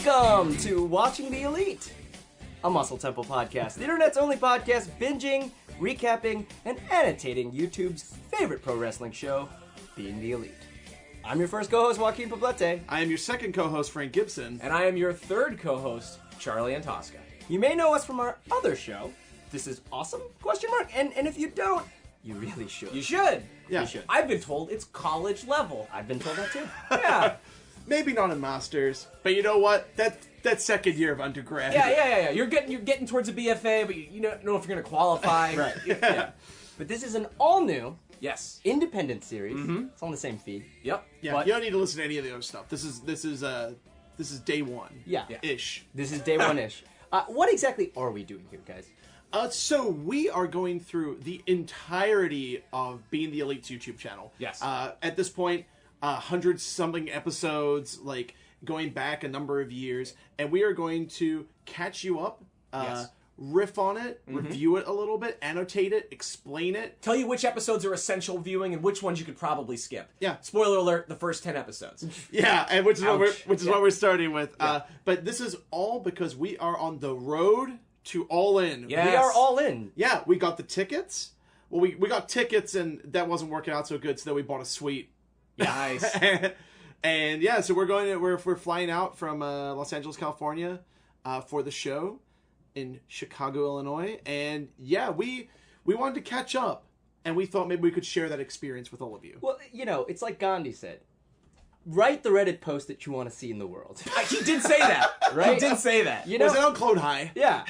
Welcome to Watching the Elite, a Muscle Temple podcast, the internet's only podcast binging, recapping, and annotating YouTube's favorite pro wrestling show, Being the Elite. I'm your first co-host, Joaquin. I am your second co-host, Frank Gibson. And I am your third co-host, Charlie Antosca. You may know us from our other show, This Is Awesome? And if you don't, you really should. You should. Yeah. You should. I've been told it's college level. I've been told that too. Yeah. Maybe not a master's, but you know what? That second year of undergrad. Yeah. You're getting towards a BFA, but you don't know if you're going to qualify. Right. Yeah. But this is an all-new, Yes. independent series. It's on the same feed. Yep. Yeah, But- you don't need to listen to any of the other stuff. This is day one. Yeah. Ish. This is day one-ish. What exactly are we doing here, guys? So we are going through the entirety of Being the Elite's YouTube channel. Yes. At this point, 100-something episodes, like going back a number of years, and we are going to catch you up, Yes. riff on it, review it a little bit, annotate it, explain it. Tell you which episodes are essential viewing and which ones you could probably skip. Yeah. Spoiler alert, the first 10 episodes. Yeah, and which is what Ouch. we're starting with. But this is all because we are on the road to All In. Yeah. We are all in. Yeah, we got the tickets. Well, we got tickets, and that wasn't working out so good, so then we bought a suite. Nice. And yeah, so we're flying out from Los Angeles, California, for the show in Chicago, Illinois, and yeah, we wanted to catch up, and we thought maybe we could share that experience with all of you. Well, it's like Gandhi said. Write the Reddit post that you want to see in the world. He did say that. Right? He did say that. You know, Was it on Clone High? yeah.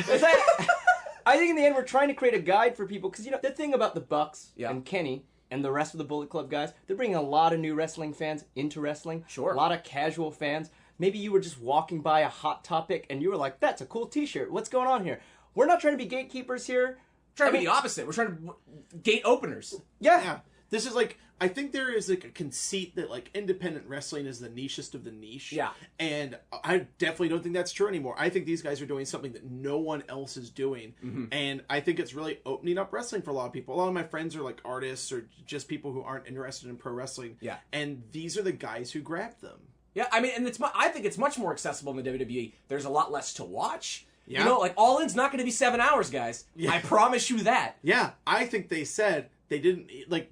I think in the end we're trying to create a guide for people because the thing about the Bucks Yeah. and Kenny and the rest of the Bullet Club guys, they're bringing a lot of new wrestling fans into wrestling. Sure. A lot of casual fans. Maybe you were just walking by a Hot Topic and you were like, "That's a cool T-shirt. What's going on here?" We're not trying to be gatekeepers here. Trying to be the opposite. We're trying to gate openers. Yeah. This is like, I think there is like a conceit that like independent wrestling is the nichest of the niche. Yeah. And I definitely don't think that's true anymore. I think these guys are doing something that no one else is doing. And I think it's really opening up wrestling for a lot of people. A lot of my friends are like artists or just people who aren't interested in pro wrestling. Yeah. And these are the guys who grabbed them. Yeah, I mean, and I think it's much more accessible in the WWE. There's a lot less to watch. Yeah. You know, like All In's not going to be 7 hours, guys. Yeah. I promise you that. Yeah. I think they said they didn't, like,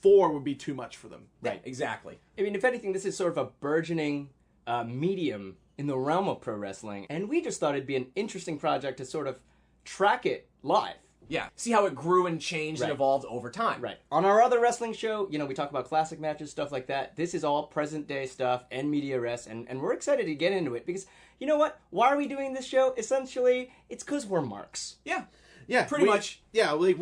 4 would be too much for them. Right, exactly. I mean, if anything, this is sort of a burgeoning medium in the realm of pro wrestling, and we just thought it'd be an interesting project to sort of track it live. Yeah, see how it grew and changed Right. and evolved over time. Right. On our other wrestling show, we talk about classic matches, stuff like that. This is all present day stuff and media res, and we're excited to get into it because, you know what? Why are we doing this show? Essentially, it's because we're marks. Yeah. Yeah, Pretty much. Yeah, like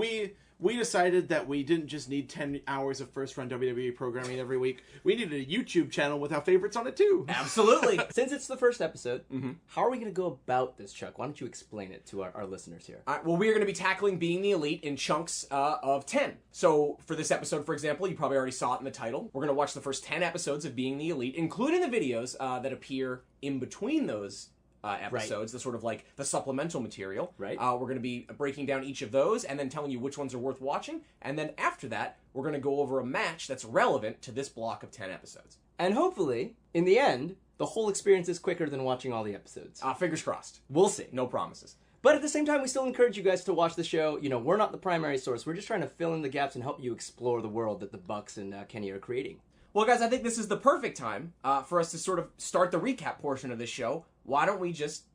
we decided that we didn't just need 10 hours of first-run WWE programming every week. We needed a YouTube channel with our favorites on it, too. Absolutely. Since it's the first episode, how are we going to go about this, Chuck? Why don't you explain it to our listeners here? All right, well, we are going to be tackling Being the Elite in chunks of 10. So for this episode, for example, you probably already saw it in the title. We're going to watch the first 10 episodes of Being the Elite, including the videos that appear in between those episodes, the sort of like the supplemental material. Right. We're going to be breaking down each of those and then telling you which ones are worth watching. And then after that, we're going to go over a match that's relevant to this block of 10 episodes. And hopefully, in the end, the whole experience is quicker than watching all the episodes. Fingers crossed. We'll see. No promises. But at the same time, we still encourage you guys to watch the show. We're not the primary source. We're just trying to fill in the gaps and help you explore the world that the Bucks and Kenny are creating. Well, guys, I think this is the perfect time for us to sort of start the recap portion of this show. Why don't we just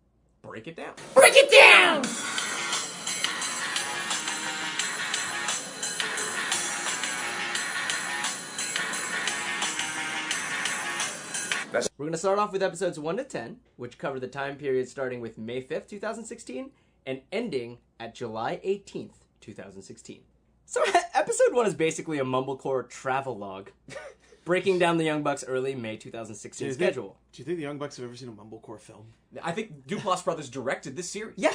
break it down? Break it down! We're going to start off with episodes 1 to 10, which cover the time period starting with May 5th, 2016, and ending at July 18th, 2016. So episode 1 is basically a mumblecore travelogue, breaking down the Young Bucks' early May 2016 schedule. Do you think the Young Bucks have ever seen a mumblecore film? I think Duplass Brothers directed this series. Yeah.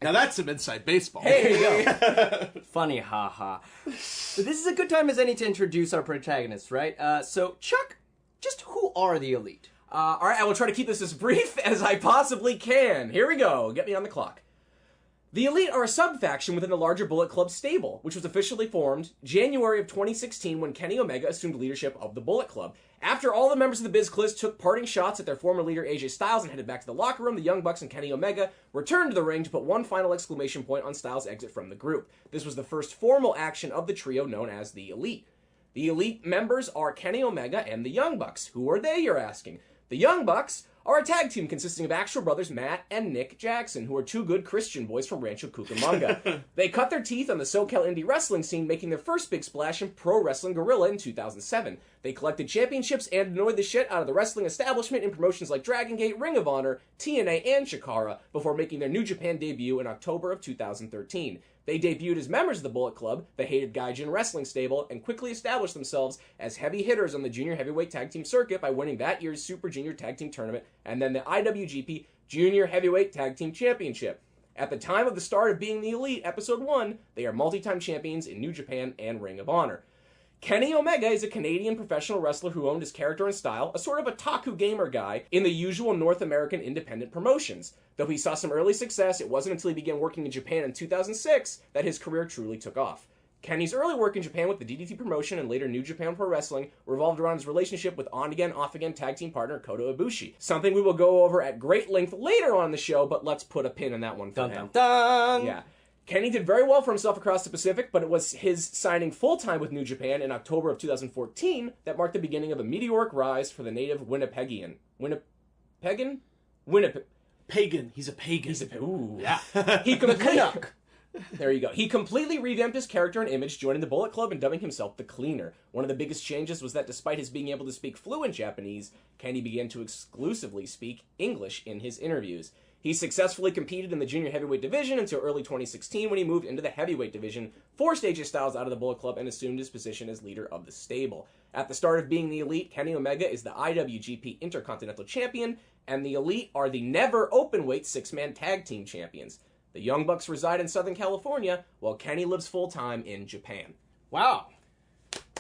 Now that's some inside baseball. Hey, there you go. Funny, haha. So this is a good time as any to introduce our protagonists, right? So, Chuck, just who are the Elite? All right, I will try to keep this as brief as I possibly can. Here we go. Get me on the clock. The Elite are a sub-faction within the larger Bullet Club stable, which was officially formed January of 2016 when Kenny Omega assumed leadership of the Bullet Club. After all the members of the Biz Cliz took parting shots at their former leader AJ Styles and headed back to the locker room, the Young Bucks and Kenny Omega returned to the ring to put one final exclamation point on Styles' exit from the group. This was the first formal action of the trio known as the Elite. The Elite members are Kenny Omega and the Young Bucks. Who are they, you're asking? The Young Bucks are a tag team consisting of actual brothers Matt and Nick Jackson, who are two good Christian boys from Rancho Cucamonga. They cut their teeth on the SoCal indie wrestling scene, making their first big splash in Pro Wrestling Guerrilla in 2007. They collected championships and annoyed the shit out of the wrestling establishment in promotions like Dragon Gate, Ring of Honor, TNA, and Chikara before making their New Japan debut in October of 2013. They debuted as members of the Bullet Club, the hated Gaijin wrestling stable, and quickly established themselves as heavy hitters on the junior heavyweight tag team circuit by winning that year's Super Junior Tag Team Tournament and then the IWGP Junior Heavyweight Tag Team Championship. At the time of the start of Being the Elite, Episode 1, they are multi-time champions in New Japan and Ring of Honor. Kenny Omega is a Canadian professional wrestler who owned his character and style, a sort of otaku gamer guy, in the usual North American independent promotions. Though he saw some early success, it wasn't until he began working in Japan in 2006 that his career truly took off. Kenny's early work in Japan with the DDT promotion and later New Japan Pro Wrestling revolved around his relationship with on-again, off-again tag team partner Kota Ibushi. Something we will go over at great length later on in the show, but let's put a pin in that one for him. Dun, dun. Yeah. Kenny did very well for himself across the Pacific, but it was his signing full-time with New Japan in October of 2014 that marked the beginning of a meteoric rise for the native Winnipegian. Winnipegan? Pagan. He's a pagan. Ooh. Yeah. He completely... There you go. He completely revamped his character and image, joining the Bullet Club and dubbing himself the Cleaner. One of the biggest changes was that despite his being able to speak fluent Japanese, Kenny began to exclusively speak English in his interviews. He successfully competed in the junior heavyweight division until early 2016 when he moved into the heavyweight division, forced AJ Styles out of the Bullet Club, and assumed his position as leader of the stable. At the start of Being the Elite, Kenny Omega is the IWGP Intercontinental Champion, and the Elite are the never openweight six-man tag team champions. The Young Bucks reside in Southern California, while Kenny lives full-time in Japan. Wow.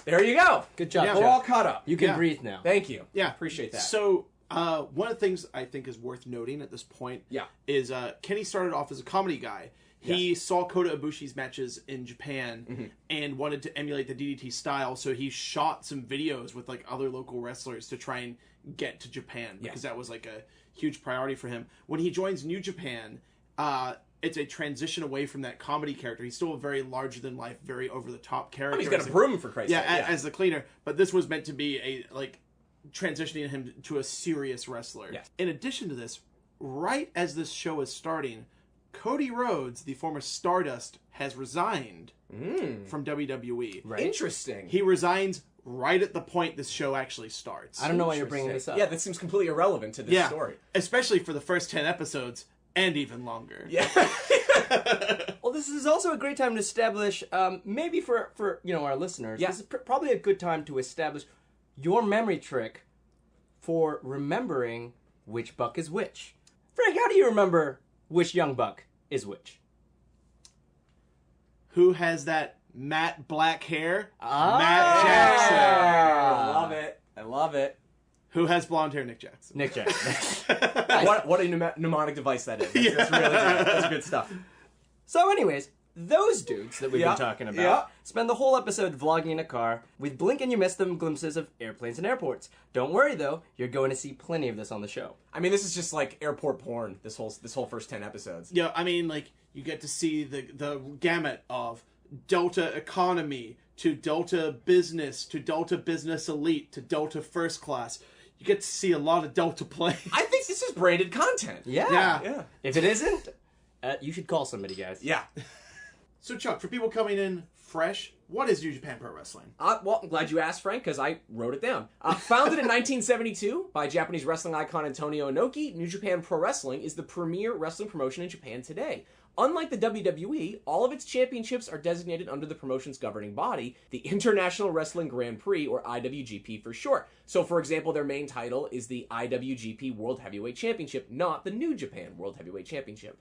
There you go. Good job, Yeah. Jeff. We're all caught up. You can breathe now. Thank you. Yeah. Appreciate that. So, one of the things I think is worth noting at this point is Kenny started off as a comedy guy. He saw Kota Ibushi's matches in Japan and wanted to emulate the DDT style, so he shot some videos with like other local wrestlers to try and get to Japan because that was like a huge priority for him. When he joins New Japan, it's a transition away from that comedy character. He's still a very larger-than-life, very over-the-top character. He's got a broom, for Christ's sake. As the Cleaner. But this was meant to be a transitioning him to a serious wrestler. Yes. In addition to this, right as this show is starting, Cody Rhodes, the former Stardust, has resigned from WWE. Right. Interesting. He resigns right at the point this show actually starts. I don't know why you're bringing this up. Yeah, that seems completely irrelevant to this story. Especially for the first 10 episodes and even longer. Yeah. Well, this is also a great time to establish, maybe for our listeners, this is probably a good time to establish your memory trick for remembering which buck is which. Frank, how do you remember which young buck is which? Who has that matte black hair? Ah. Matt Jackson. I love it. I love it. Who has blonde hair? Nick Jackson. Nick Jackson. What a mnemonic device that is. That's really good. That's good stuff. So anyways, those dudes that we've been talking about spend the whole episode vlogging in a car with blink and you miss them glimpses of airplanes and airports. Don't worry though, you're going to see plenty of this on the show. I mean, this is just like airport porn, this whole first 10 episodes. Yeah, I mean, like, you get to see the gamut of Delta Economy to Delta Business to Delta Business Elite to Delta First Class. You get to see a lot of Delta planes. I think this is branded content. Yeah. If it isn't, you should call somebody, guys. Yeah. So, Chuck, for people coming in fresh, what is New Japan Pro Wrestling? Well, I'm glad you asked, Frank, because I wrote it down. Founded in 1972 by Japanese wrestling icon Antonio Inoki, New Japan Pro Wrestling is the premier wrestling promotion in Japan today. Unlike the WWE, all of its championships are designated under the promotion's governing body, the International Wrestling Grand Prix, or IWGP for short. So, for example, their main title is the IWGP World Heavyweight Championship, not the New Japan World Heavyweight Championship.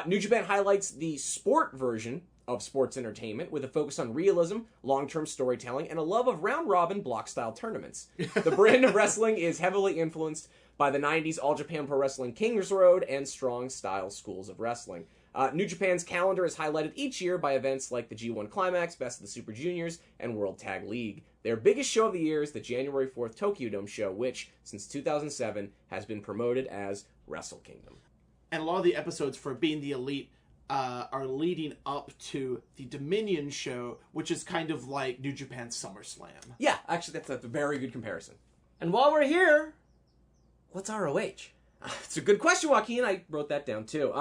New Japan highlights the sport version of sports entertainment with a focus on realism, long-term storytelling, and a love of round-robin block-style tournaments. The brand of wrestling is heavily influenced by the 90s All Japan Pro Wrestling Kings Road and strong-style schools of wrestling. New Japan's calendar is highlighted each year by events like the G1 Climax, Best of the Super Juniors, and World Tag League. Their biggest show of the year is the January 4th Tokyo Dome show, which, since 2007, has been promoted as Wrestle Kingdom. And a lot of the episodes for Being the Elite are leading up to the Dominion show, which is kind of like New Japan's SummerSlam. Yeah, actually, that's a very good comparison. And while we're here, what's ROH? It's a good question, Joaquin. I wrote that down, too.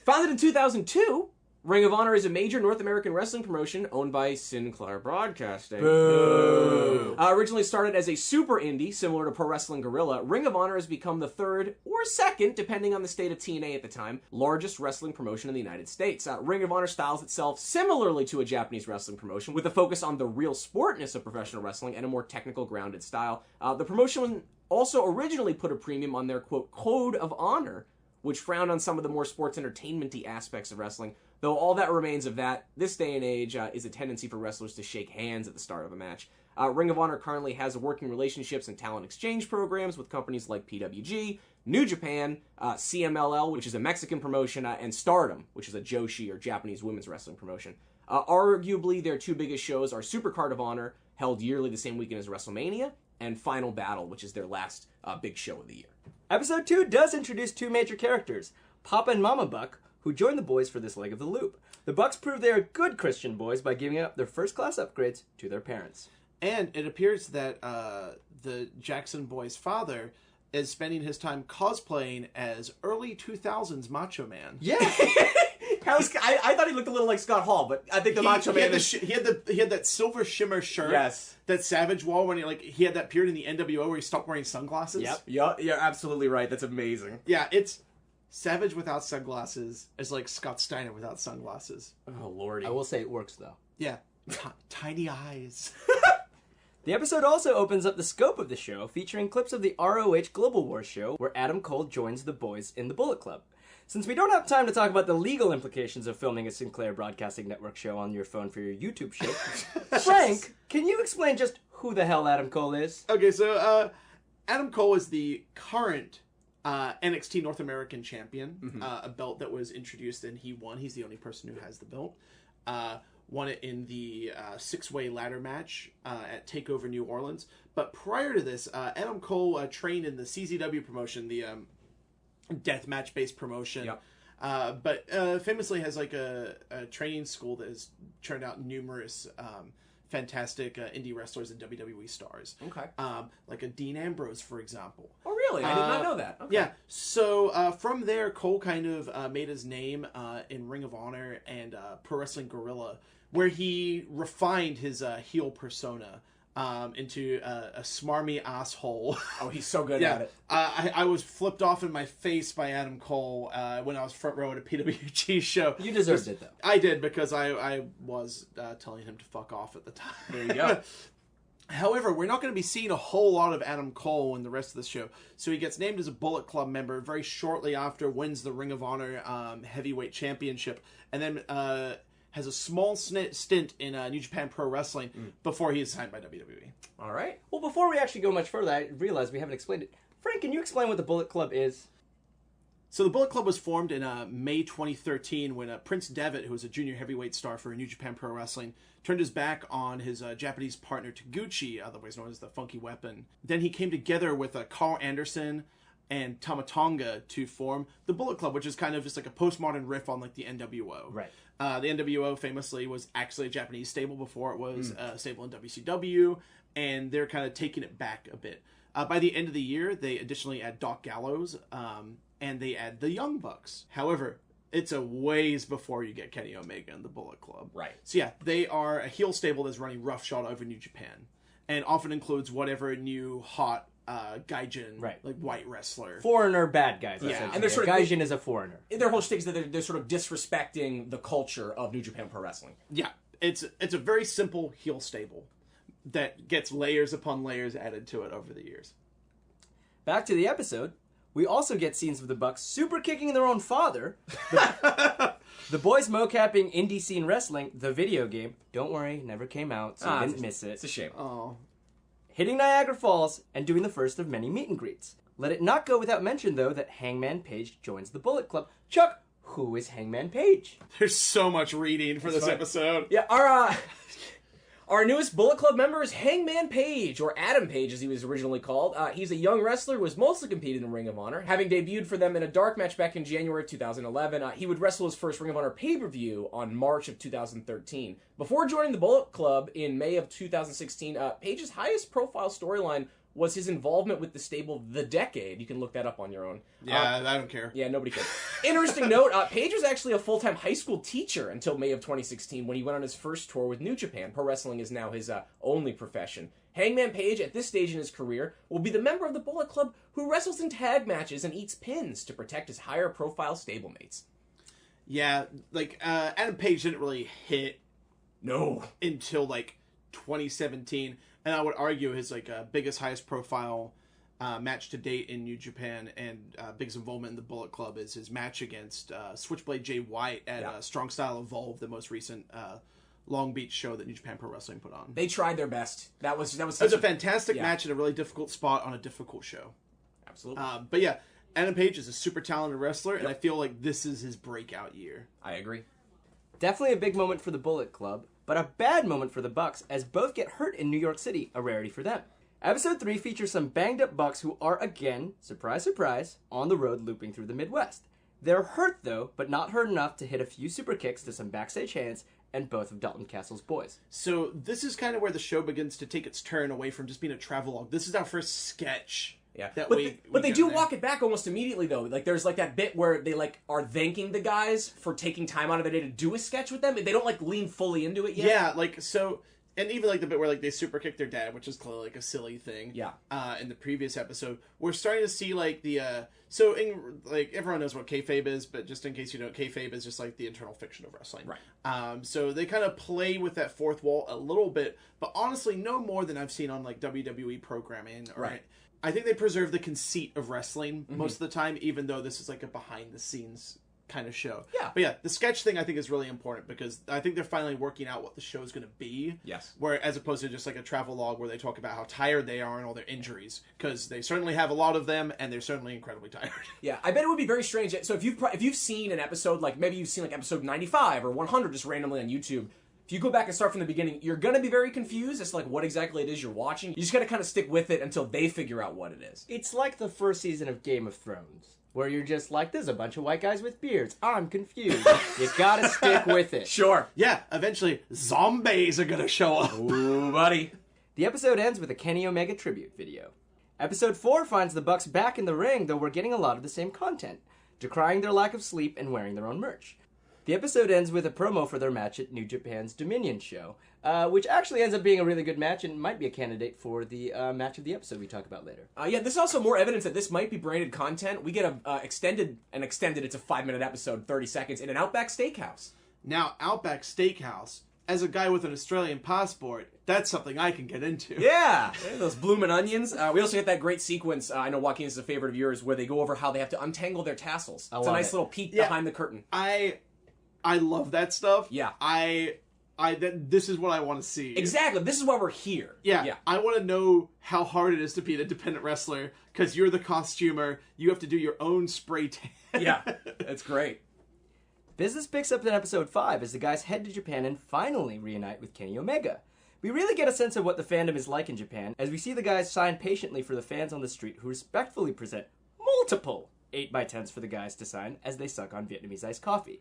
Founded in 2002, Ring of Honor is a major North American wrestling promotion owned by Sinclair Broadcasting. Boo! Originally started as a super indie, similar to Pro Wrestling Guerrilla, Ring of Honor has become the third, or second, depending on the state of TNA at the time, largest wrestling promotion in the United States. Ring of Honor styles itself similarly to a Japanese wrestling promotion, with a focus on the real sportness of professional wrestling and a more technical, grounded style. The promotion also originally put a premium on their, quote, code of honor, which frowned on some of the more sports entertainment-y aspects of wrestling, though all that remains of that, this day and age, is a tendency for wrestlers to shake hands at the start of a match. Ring of Honor currently has working relationships and talent exchange programs with companies like PWG, New Japan, CMLL, which is a Mexican promotion, and Stardom, which is a Joshi or Japanese women's wrestling promotion. Arguably, their two biggest shows are Supercard of Honor, held yearly the same weekend as WrestleMania, and Final Battle, which is their last big show of the year. Episode 2 does introduce two major characters, Papa and Mama Buck, who join the boys for this leg of the loop. The Bucks prove they are good Christian boys by giving up their first-class upgrades to their parents. And it appears that the Jackson boy's father is spending his time cosplaying as early 2000s Macho Man. Yeah! I thought he looked a little like Scott Hall, but I think the Macho Man he had that silver shimmer shirt. Yes. That Savage wore when he had that period in the NWO where he stopped wearing sunglasses. Yep. Yeah, you're absolutely right. That's amazing. Yeah, it's Savage without sunglasses is like Scott Steiner without sunglasses. Oh, lordy. I will say it works, though. Yeah. Tiny eyes. The episode also opens up the scope of the show, featuring clips of the ROH Global Wars show, where Adam Cole joins the boys in the Bullet Club. Since we don't have time to talk about the legal implications of filming a Sinclair Broadcasting Network show on your phone for your YouTube show, Frank, can you explain just who the hell Adam Cole is? Okay, so Adam Cole is the current NXT North American champion, a belt that was introduced and he won. He's the only person who has the belt. Won it in the six-way ladder match at TakeOver New Orleans. But prior to this, Adam Cole trained in the CZW promotion, the death match-based promotion. Yep. But famously has like a training school that has churned out numerous fantastic indie wrestlers and WWE stars. Okay. Like a Dean Ambrose, for example. Oh, really? I did not know that. Okay. Yeah. So from there, Cole kind of made his name in Ring of Honor and Pro Wrestling Guerrilla, where he refined his heel persona into a smarmy asshole. Oh, he's so good at it. I was flipped off in my face by Adam Cole when I was front row at a PWG show. You deserved it, though. I did, because I was telling him to fuck off at the time. There you go. However, we're not going to be seeing a whole lot of Adam Cole in the rest of the show. So he gets named as a Bullet Club member very shortly after, wins the Ring of Honor Heavyweight Championship, and then has a small stint in New Japan Pro Wrestling before he is signed by WWE. All right. Well, before we actually go much further, I realize we haven't explained it. Frank, can you explain what the Bullet Club is? So the Bullet Club was formed in May 2013 when Prince Devitt, who was a junior heavyweight star for New Japan Pro Wrestling, turned his back on his Japanese partner Taguchi, otherwise known as the Funky Weapon. Then he came together with Carl Anderson and Tamatonga to form the Bullet Club, which is kind of just like a postmodern riff on like the NWO. Right. The NWO famously was actually a Japanese stable before it was a stable in WCW, and they're kind of taking it back a bit. By the end of the year, they additionally add Doc Gallows, and they add the Young Bucks. However, it's a ways before you get Kenny Omega and the Bullet Club. Right. So yeah, they are a heel stable that's running roughshod over New Japan, and often includes whatever new hot gaijin, like white wrestler. Foreigner bad guys. Yeah. And they're sort of gaijin is a foreigner. Their whole shtick is that they're sort of disrespecting the culture of New Japan Pro Wrestling. Yeah, it's a very simple heel stable that gets layers upon layers added to it over the years. Back to the episode, we also get scenes of the Bucks super kicking their own father. The boys mocapping indie scene wrestling, the video game. Don't worry, never came out, so you didn't miss it. It's a shame. Oh. Hitting Niagara Falls and doing the first of many meet and greets. Let it not go without mention, though, that Hangman Page joins the Bullet Club. Chuck, who is Hangman Page? There's so much reading for this episode. Yeah, Our newest Bullet Club member is Hangman Page, or Adam Page as he was originally called. He's a young wrestler who has mostly competed in Ring of Honor, having debuted for them in a dark match back in January of 2011. He would wrestle his first Ring of Honor pay-per-view on March of 2013. Before joining the Bullet Club in May of 2016, Page's highest profile storyline was his involvement with the stable The Decade. You can look that up on your own. Yeah, I don't care. Yeah, nobody cares. Interesting note, Page was actually a full-time high school teacher until May of 2016 when he went on his first tour with New Japan. Pro wrestling is now his only profession. Hangman Page, at this stage in his career, will be the member of the Bullet Club who wrestles in tag matches and eats pins to protect his higher-profile stablemates. Yeah, like, Adam Page didn't really hit until, like, 2017. And I would argue his biggest, highest profile match to date in New Japan and biggest involvement in the Bullet Club is his match against Switchblade Jay White at Strong Style Evolve, the most recent Long Beach show that New Japan Pro Wrestling put on. They tried their best. That was it was a fantastic match in a really difficult spot on a difficult show. Absolutely. But yeah, Adam Page is a super talented wrestler, and I feel like this is his breakout year. I agree. Definitely a big moment for the Bullet Club, but a bad moment for the Bucks as both get hurt in New York City, a rarity for them. Episode 3 features some banged-up Bucks who are again, surprise, surprise, on the road looping through the Midwest. They're hurt, though, but not hurt enough to hit a few super kicks to some backstage hands and both of Dalton Castle's boys. So this is kind of where the show begins to take its turn away from just being a travelogue. This is our first sketch. Yeah, but they do walk it back almost immediately, though. Like, there's, like, that bit where they, like, are thanking the guys for taking time out of their day to do a sketch with them. They don't, like, lean fully into it yet. Yeah, like, so... And even, like, the bit where, like, they super kick their dad, which is clearly, like, a silly thing. Yeah. In the previous episode. We're starting to see, like, the, So, everyone knows what kayfabe is, but just in case you don't, kayfabe is just, like, the internal fiction of wrestling. Right. So they kind of play with that fourth wall a little bit, but honestly, no more than I've seen on, like, WWE programming. Right. I think they preserve the conceit of wrestling most of the time, even though this is, like, a behind-the-scenes kind of show. Yeah. But yeah, the sketch thing I think is really important because I think they're finally working out what the show is going to be. Yes. Where as opposed to just like a travel log where they talk about how tired they are and all their injuries, because they certainly have a lot of them and they're certainly incredibly tired. Yeah, I bet it would be very strange. So if you've seen an episode, like maybe you've seen like episode 95 or 100 just randomly on YouTube, if you go back and start from the beginning, you're going to be very confused as to like what exactly it is you're watching. You just got to kind of stick with it until they figure out what it is. It's like the first season of Game of Thrones, where you're just like, there's a bunch of white guys with beards. I'm confused. You gotta stick with it. Sure. Yeah, eventually zombies are gonna show up. Ooh, buddy. The episode ends with a Kenny Omega tribute video. Episode 4 finds the Bucks back in the ring, though we're getting a lot of the same content, decrying their lack of sleep and wearing their own merch. The episode ends with a promo for their match at New Japan's Dominion show, which actually ends up being a really good match and might be a candidate for the match of the episode we talk about later. Yeah, this is also more evidence that this might be branded content. We get extended, it's a 5-minute episode, 30 seconds, in an Outback Steakhouse. Now, Outback Steakhouse, as a guy with an Australian passport, that's something I can get into. Yeah, those bloomin' onions. We also get that great sequence, I know Joaquin is a favorite of yours, where they go over how they have to untangle their tassels. It's a nice little peek behind the curtain. I love that stuff. Yeah. This is what I want to see. Exactly. This is why we're here. Yeah. I want to know how hard it is to be an independent wrestler because you're the costumer. You have to do your own spray tan. Yeah. That's great. Business picks up in episode 5 as the guys head to Japan and finally reunite with Kenny Omega. We really get a sense of what the fandom is like in Japan as we see the guys sign patiently for the fans on the street who respectfully present multiple 8x10s for the guys to sign as they suck on Vietnamese iced coffee.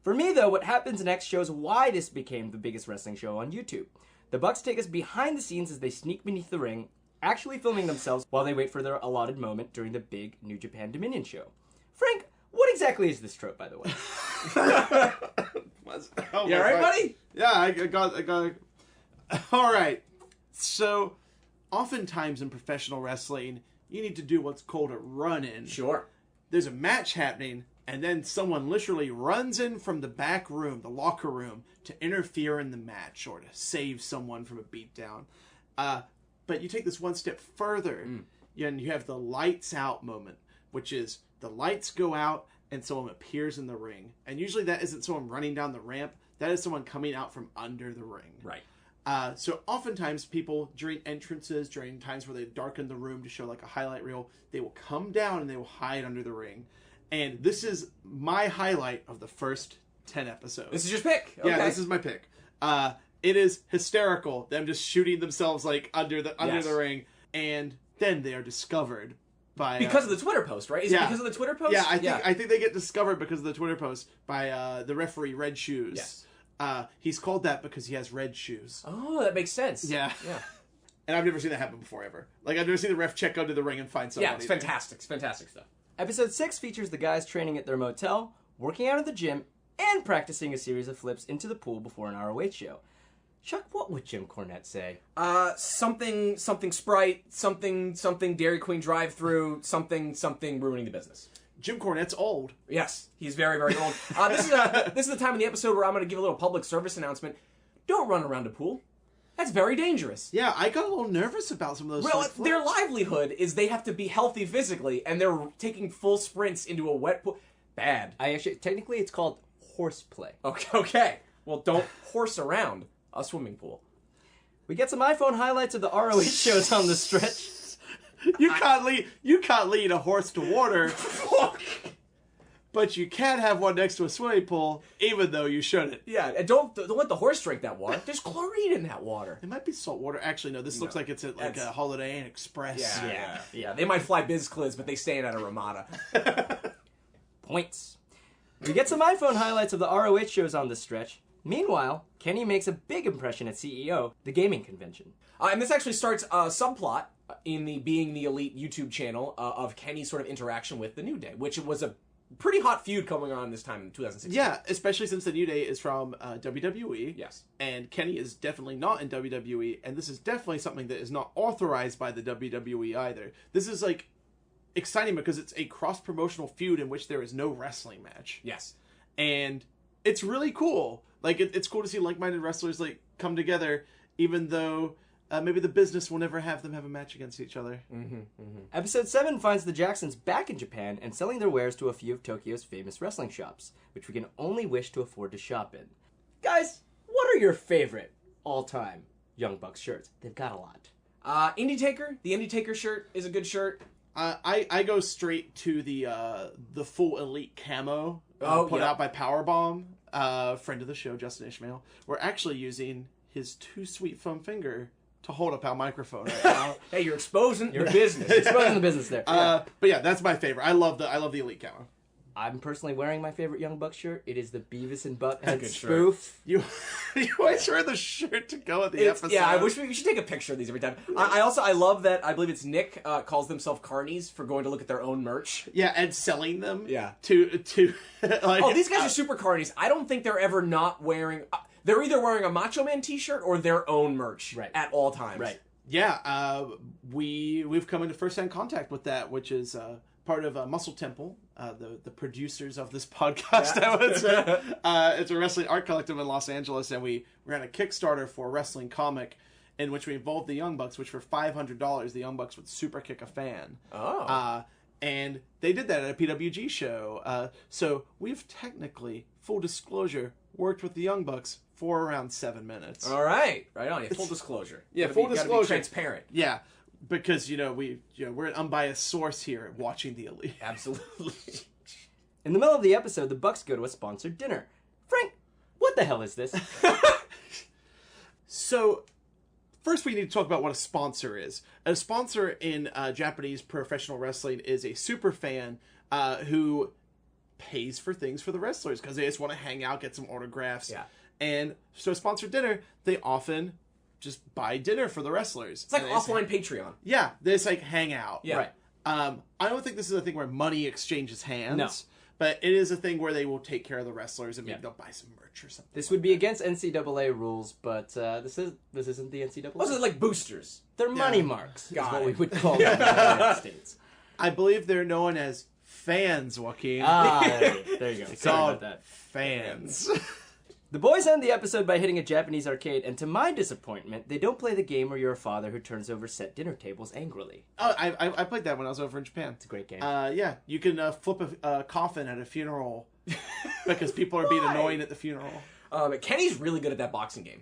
For me, though, what happens next shows why this became the biggest wrestling show on YouTube. The Bucks take us behind the scenes as they sneak beneath the ring, actually filming themselves while they wait for their allotted moment during the big New Japan Dominion show. Frank, what exactly is this trope, by the way? You all right, buddy? Yeah, I got. All right. So, oftentimes in professional wrestling, you need to do what's called a run-in. Sure. There's a match happening, and then someone literally runs in from the back room, the locker room, to interfere in the match or to save someone from a beatdown. But you take this one step further, and you have the lights out moment, which is the lights go out and someone appears in the ring. And usually that isn't someone running down the ramp. That is someone coming out from under the ring. Right. So oftentimes people, during entrances, during times where they darken the room to show like a highlight reel, they will come down and they will hide under the ring. And this is my highlight of the first 10 episodes. This is your pick. Okay. Yeah, this is my pick. It is hysterical. Them just shooting themselves like under the ring, and then they are discovered by because of the Twitter post, right? Is it because of the Twitter post? Yeah, I think they get discovered because of the Twitter post by the referee Red Shoes. Yes. He's called that because he has red shoes. Oh, that makes sense. Yeah. Yeah. And I've never seen that happen before, ever. Like, I've never seen the ref check under the ring and find somebody. Yeah, it's fantastic. It's fantastic stuff. Episode 6 features the guys training at their motel, working out at the gym, and practicing a series of flips into the pool before an ROH show. Chuck, what would Jim Cornette say? Something Sprite, something Dairy Queen drive-through, something ruining the business. Jim Cornette's old. Yes, he's very, very old. This is the time in the episode where I'm going to give a little public service announcement. Don't run around a pool. That's very dangerous. Yeah, I got a little nervous about some of those. Well, their livelihood is they have to be healthy physically, and they're taking full sprints into a wet pool. Bad. Technically, it's called horseplay. Okay. Well, don't horse around a swimming pool. We get some iPhone highlights of the ROH shows on the stretch. You can't lead a horse to water, but you can have one next to a swimming pool, even though you shouldn't. Yeah, and don't let the horse drink that water. There's chlorine in that water. It might be salt water. Actually, no. This looks like it's at a Holiday Inn Express. Yeah. They might fly BizCliz, but they stay in at a Ramada. Points. We get some iPhone highlights of the ROH shows on this stretch. Meanwhile, Kenny makes a big impression at CEO, the gaming convention. And this actually starts a subplot in the Being the Elite YouTube channel of Kenny's sort of interaction with the New Day, which was a pretty hot feud coming on this time in 2016. Yeah, especially since the New Day is from WWE. Yes. And Kenny is definitely not in WWE, and this is definitely something that is not authorized by the WWE either. This is, like, exciting because it's a cross-promotional feud in which there is no wrestling match. Yes. And it's really cool. Like, it's cool to see like-minded wrestlers, like, come together, even though maybe the business will never have them have a match against each other. Episode 7 finds the Jacksons back in Japan and selling their wares to a few of Tokyo's famous wrestling shops, which we can only wish to afford to shop in. Guys, what are your favorite all-time Young Bucks shirts? They've got a lot. Indie Taker. The Indie Taker shirt is a good shirt. I go straight to the full Elite camo put out by Powerbomb. Friend of the show, Justin Ishmael. We're actually using his too sweet foam finger to hold up our microphone right now. Hey, you're exposing your business. Exposing the business there. But yeah, that's my favorite. I love the Elite camo. I'm personally wearing my favorite Young Bucks shirt. It is the Beavis and Butthead Good spoof. You always wear the shirt to go with the episode. Yeah, I wish we should take a picture of these every time. I love that. I believe it's Nick calls themselves carnies for going to look at their own merch. Yeah, and selling them. Yeah. To like. Oh, these guys are super carnies. I don't think they're ever not wearing. They're either wearing a Macho Man T-shirt or their own merch at all times. Right. Yeah. We've come into first-hand contact with that, which is part of Muscle Temple, the producers of this podcast, I would say. It's a wrestling art collective in Los Angeles, and we ran a Kickstarter for a wrestling comic in which we involved the Young Bucks, which for $500, the Young Bucks would super kick a fan. Oh. And they did that at a PWG show. So we've technically, full disclosure, worked with the Young Bucks for around 7 minutes. All right. Right on. Yeah, full disclosure. Yeah, full disclosure. Gotta be transparent. Yeah. Because, we're an unbiased source here at watching the Elite. Absolutely. In the middle of the episode, the Bucks go to a sponsored dinner. Frank, what the hell is this? So, first we need to talk about what a sponsor is. A sponsor in Japanese professional wrestling is a super fan who pays for things for the wrestlers because they just want to hang out, get some autographs. Yeah. And so, sponsored dinner, they often just buy dinner for the wrestlers. It's like offline Patreon. Yeah, they just like hang out. Yeah. Right. I don't think this is a thing where money exchanges hands. No. But it is a thing where they will take care of the wrestlers and maybe they'll buy some merch or something. This would be against NCAA rules, but this isn't the NCAA. Those are like boosters. They're money marks, Got is what it. we would call them in the United States. I believe they're known as fans, Joaquin. There you go. It's Sorry called about that. fans. The boys end the episode by hitting a Japanese arcade, and to my disappointment, they don't play the game where you're a father who turns over set dinner tables angrily. Oh, I played that when I was over in Japan. It's a great game. Yeah, you can flip a coffin at a funeral because people are being annoying at the funeral. Kenny's really good at that boxing game.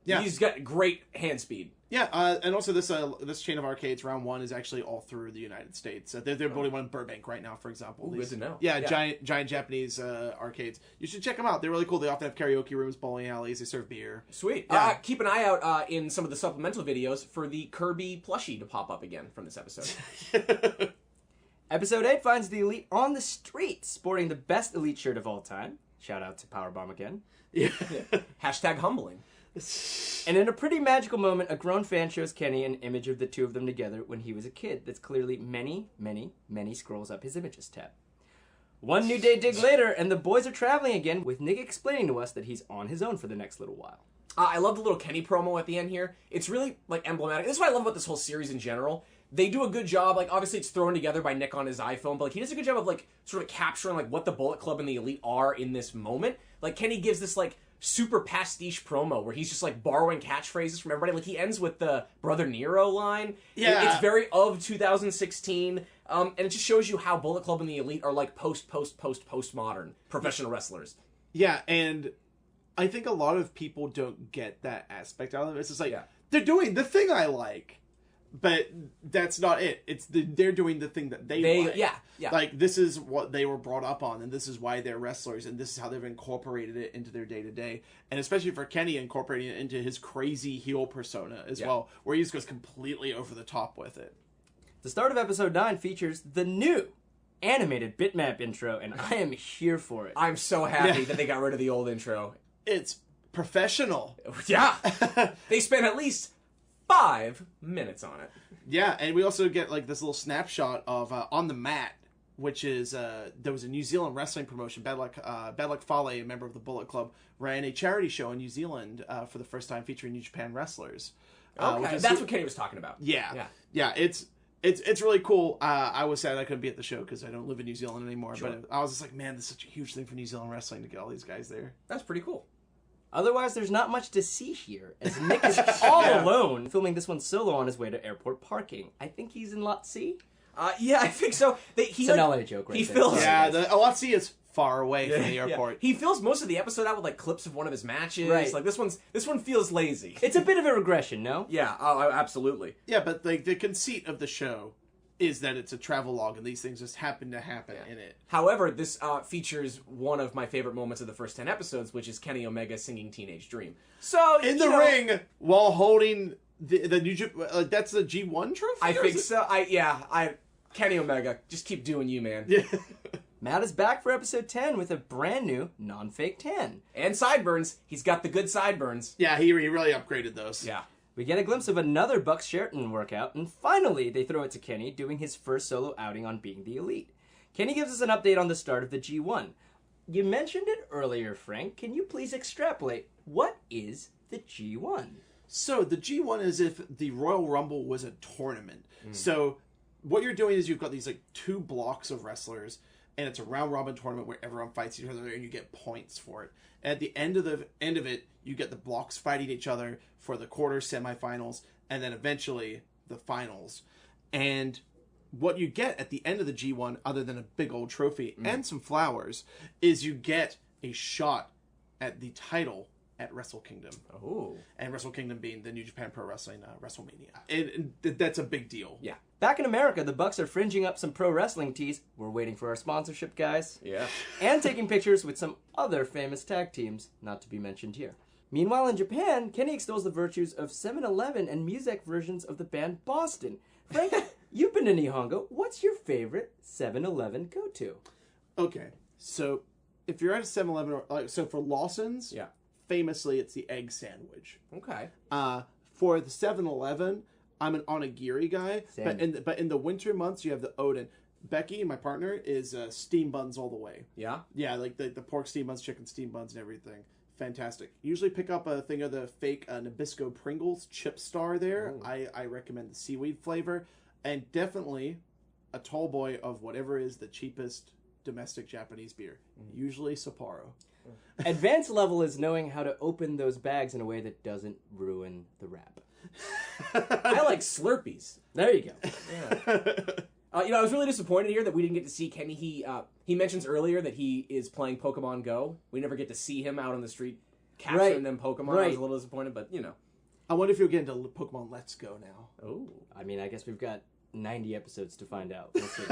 Yeah. He's got great hand speed. Yeah, and also this chain of arcades, round one, is actually all through the United States. They're building one in Burbank right now, for example. Ooh, good to know. Yeah, giant Japanese arcades. You should check them out. They're really cool. They often have karaoke rooms, bowling alleys. They serve beer. Sweet. Yeah. Keep an eye out in some of the supplemental videos for the Kirby plushie to pop up again from this episode. Episode 8 finds the Elite on the street, sporting the best Elite shirt of all time. Shout out to Powerbomb again. Yeah. Hashtag humbling. And in a pretty magical moment, a grown fan shows Kenny an image of the two of them together when he was a kid that's clearly many, many, many scrolls up his images tab. One New Day dig later, and the boys are traveling again, with Nick explaining to us that he's on his own for the next little while. I love the little Kenny promo at the end here. It's really, like, emblematic. This is what I love about this whole series in general. They do a good job, like, obviously it's thrown together by Nick on his iPhone, but, like, he does a good job of, like, sort of capturing, like, what the Bullet Club and the Elite are in this moment. Like, Kenny gives this, like, super pastiche promo where he's just, like, borrowing catchphrases from everybody. Like, he ends with the Brother Nero line. Yeah. It's very of 2016, and it just shows you how Bullet Club and the Elite are, like, postmodern professional wrestlers. Yeah, and I think a lot of people don't get that aspect out of it. It's just like, they're doing the thing I like. But that's not it. They're doing the thing that they like. Yeah. Like, this is what they were brought up on, and this is why they're wrestlers, and this is how they've incorporated it into their day-to-day. And especially for Kenny, incorporating it into his crazy heel persona as well, where he just goes completely over the top with it. The start of episode 9 features the new animated bitmap intro, and I am here for it. I'm so happy that they got rid of the old intro. It's professional. Yeah. They spent at least 5 minutes on it. Yeah, and we also get like this little snapshot of On the Mat, which is there was a New Zealand wrestling promotion. Bad Luck Fale, a member of the Bullet Club, ran a charity show in New Zealand for the first time featuring New Japan wrestlers. Okay, that's what Kenny was talking about. Yeah. It's really cool. I was sad I couldn't be at the show because I don't live in New Zealand anymore. Sure. But I was just like, man, this is such a huge thing for New Zealand wrestling to get all these guys there. That's pretty cool. Otherwise, there's not much to see here, as Nick is all alone, filming this one solo on his way to airport parking. I think he's in Lot C? Yeah, I think so. It's an LA joke right there. Fills, Lot C is far away from the airport. He fills most of the episode out with, like, clips of one of his matches. Right. Like, this one feels lazy. It's a bit of a regression, no? Yeah, absolutely. Yeah, but, like, the conceit of the show is that it's a travelogue, and these things just happen to happen in it. However, this features one of my favorite moments of the first 10 episodes, which is Kenny Omega singing Teenage Dream. So in the ring, while holding the New Japan, that's the G1 trophy? I think so. Kenny Omega, just keep doing you, man. Yeah. Matt is back for episode 10 with a brand new non-fake tan. And sideburns. He's got the good sideburns. Yeah, he really upgraded those. Yeah. We get a glimpse of another Buck Sheraton workout, and finally they throw it to Kenny doing his first solo outing on Being the Elite. Kenny gives us an update on the start of the G1. You mentioned it earlier, Frank. Can you please extrapolate? What is the G1? So the G1 is if the Royal Rumble was a tournament. So what you're doing is you've got these like 2 blocks of wrestlers, and it's a round robin tournament where everyone fights each other and you get points for it. And at the end of it, you get the blocks fighting each other for the quarter, semifinals, and then eventually the finals. And what you get at the end of the G1, other than a big old trophy and some flowers, is you get a shot at the title at Wrestle Kingdom. Oh. And Wrestle Kingdom being the New Japan Pro Wrestling WrestleMania. And that's a big deal. Yeah. Back in America, the Bucks are fringing up some pro wrestling tees. We're waiting for our sponsorship, guys. Yeah. And taking pictures with some other famous tag teams, not to be mentioned here. Meanwhile, in Japan, Kenny extols the virtues of 7-Eleven and music versions of the band Boston. Frank, you've been to Nihongo. What's your favorite 7-Eleven go-to? Okay, so if you're at a 7-Eleven, so for Lawson's, famously it's the egg sandwich. Okay. For the 7-Eleven, I'm an onigiri guy, but in the winter months you have the Odin. Becky, my partner, is steam buns all the way. Yeah? Yeah, like the pork steam buns, chicken steam buns, and everything. Fantastic. Usually pick up a thing of the fake Nabisco Pringles chip star there. Oh. I recommend the seaweed flavor. And definitely a tall boy of whatever is the cheapest domestic Japanese beer. Usually Sapporo. Advanced level is knowing how to open those bags in a way that doesn't ruin the wrap. I like Slurpees. There you go. Yeah. I was really disappointed here that we didn't get to see Kenny. He mentions earlier that he is playing Pokemon Go. We never get to see him out on the street. capturing them Pokemon. I Right. was a little disappointed, but you know. I wonder if you'll get into Pokemon Let's Go now. Oh, I mean, I guess we've got 90 episodes to find out. We'll see.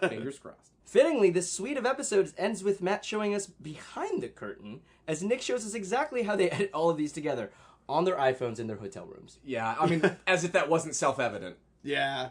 fingers crossed. Fittingly, this suite of episodes ends with Matt showing us behind the curtain, as Nick shows us exactly how they edit all of these together on their iPhones in their hotel rooms. Yeah, I mean, as if that wasn't self-evident. Yeah.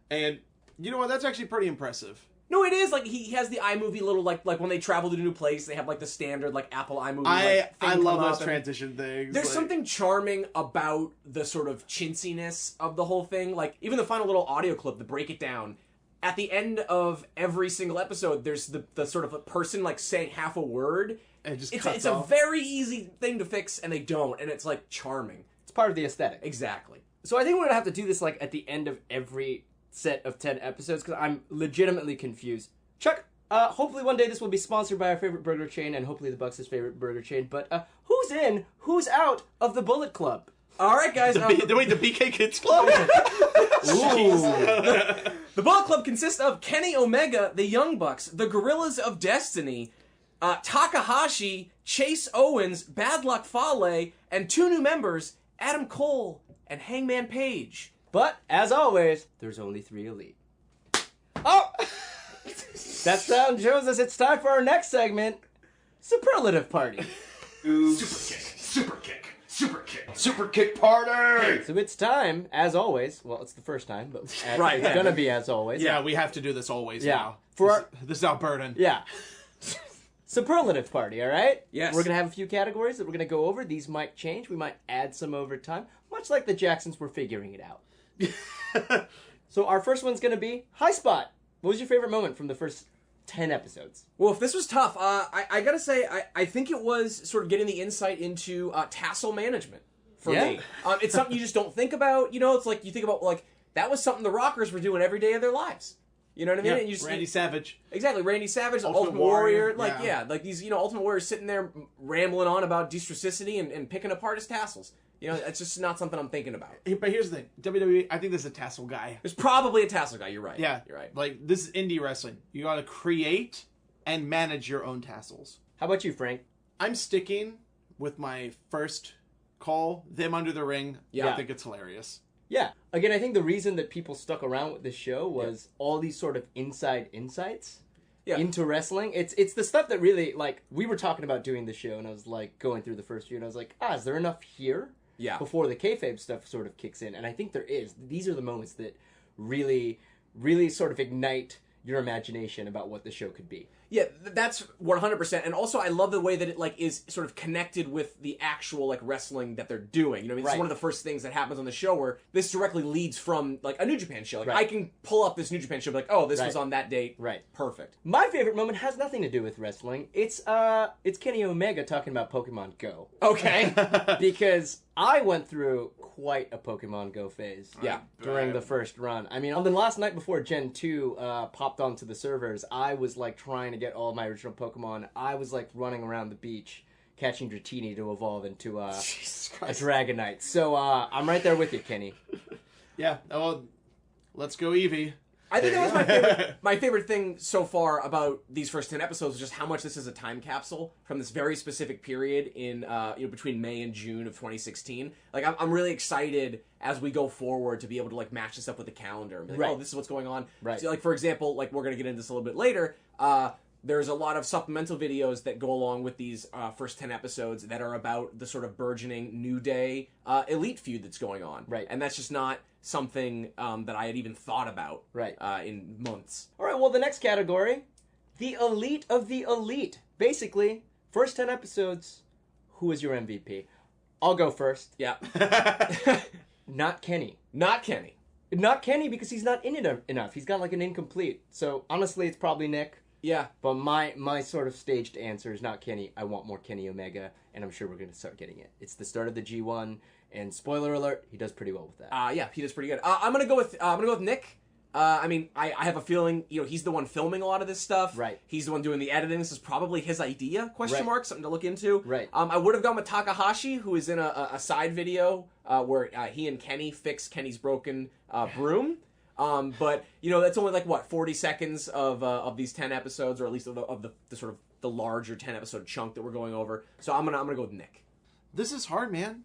And you know what? That's actually pretty impressive. No, it is. Like, he has the iMovie little, like when they travel to a new place, they have, like, the standard, like, Apple iMovie, I thing love come those up, and transition things. There's like- something charming about the sort of chintziness of the whole thing. Like, even the final little audio clip, to break it down, at the end of every single episode, there's the sort of a person, like, saying half a word. It just It's cuts a off. very easy thing to fix, and they don't, and it's, like, charming. It's part of the aesthetic. Exactly. So I think we're going to have to do this, like, at the end of every set of 10 episodes, because I'm legitimately confused. Chuck, hopefully one day this will be sponsored by our favorite burger chain, and hopefully the Bucks' favorite burger chain, but who's in, who's out of the Bullet Club? All right, guys. Wait, the BK Kids Club? The Bullet Club consists of Kenny Omega, the Young Bucks, the Gorillas of Destiny, Takahashi, Chase Owens, Bad Luck Fale, and 2 new members, Adam Cole and Hangman Page. But, as always, there's only 3 elite. Oh! That sound shows us it's time for our next segment, Superlative Party. Super kick. Super Kick Party! So it's time, as always, well, it's the first time, but Right, it's yeah. gonna be as always. Yeah, we have to do this always Yeah. now. For This is our burden. Yeah. Superlative Party, all right? Yes. We're going to have a few categories that we're going to go over. These might change. We might add some over time, much like the Jacksons were figuring it out. So our first one's going to be High Spot. What was your favorite moment from the first 10 episodes? Well, if this was tough, I gotta say, I think it was sort of getting the insight into tassel management for Yeah. me. It's something you just don't think about. You know, it's like you think about, like, that was something the Rockers were doing every day of their lives. You know what I mean? Yeah, And you just, Randy Savage. Exactly, Randy Savage, Ultimate Ultimate Warrior, Warrior, like, yeah. like these, Ultimate Warriors sitting there rambling on about destricity and picking apart his tassels. You know, it's just not something I'm thinking about. But here's the thing. WWE, I think there's a tassel guy. There's probably a tassel guy, you're right. Yeah. You're right. Like, this is indie wrestling. You gotta create and manage your own tassels. How about you, Frank? I'm sticking with my first call, them under the ring. Yeah. I think it's hilarious. Yeah. Again, I think the reason that people stuck around with this show was all these sort of inside insights Yeah. into wrestling. It's the stuff that really, like, we were talking about doing the show, and I was, like, going through the first few, and I was like, is there enough here? Yeah. Before the kayfabe stuff sort of kicks in. And I think there is. These are the moments that really, really sort of ignite your imagination about what the show could be. Yeah, that's 100%. And also, I love the way that it, like, is sort of connected with the actual, like, wrestling that they're doing. You know what I mean? It's Right. one of the first things that happens on the show where this directly leads from, like, a New Japan show. Like, Right. I can pull up this New Japan show and be like, oh, this Right. was on that date. Right. Perfect. My favorite moment has nothing to do with wrestling. It's Kenny Omega talking about Pokemon Go. Okay. Because I went through quite a Pokemon Go phase. Yeah. During the first run. I mean, on the last night before Gen 2 popped onto the servers, I was, like, trying to get all of my original Pokemon. I was, like, running around the beach, catching Dratini to evolve into Jesus a Christ. Dragonite. So, I'm right there with you, Kenny. Yeah. Well, let's go, Eevee. I think that was my favorite thing so far about these first 10 episodes, is just how much this is a time capsule from this very specific period in between May and June of 2016. Like, I'm really excited as we go forward to be able to, like, match this up with the calendar and be like, Right. oh, this is what's going on. Right. So, like, for example, like, we're going to get into this a little bit later, there's a lot of supplemental videos that go along with these first 10 episodes that are about the sort of burgeoning New Day elite feud that's going on. Right. And that's just not something that I had even thought about Right. in months. All right, well, the next category, the elite of the elite. Basically, first 10 episodes, who is your MVP? I'll go first. Yeah. Not Kenny. Not Kenny. Not Kenny because he's not in it enough. He's got, like, an incomplete. So, honestly, it's probably Nick. Yeah. But my sort of staged answer is not Kenny. I want more Kenny Omega, and I'm sure we're going to start getting it. It's the start of the G1, and spoiler alert, he does pretty well with that. Yeah, he does pretty good. I'm gonna go with Nick. I mean, I have a feeling, he's the one filming a lot of this stuff. Right. He's the one doing the editing. This is probably his idea, question Right. mark, something to look into. Right. I would have gone with Takahashi, who is in a side video where he and Kenny fix Kenny's broken broom. But, that's only, like, 40 seconds of these 10 episodes, or at least of the sort of the larger 10 episode chunk that we're going over. So I'm gonna go with Nick. This is hard, man.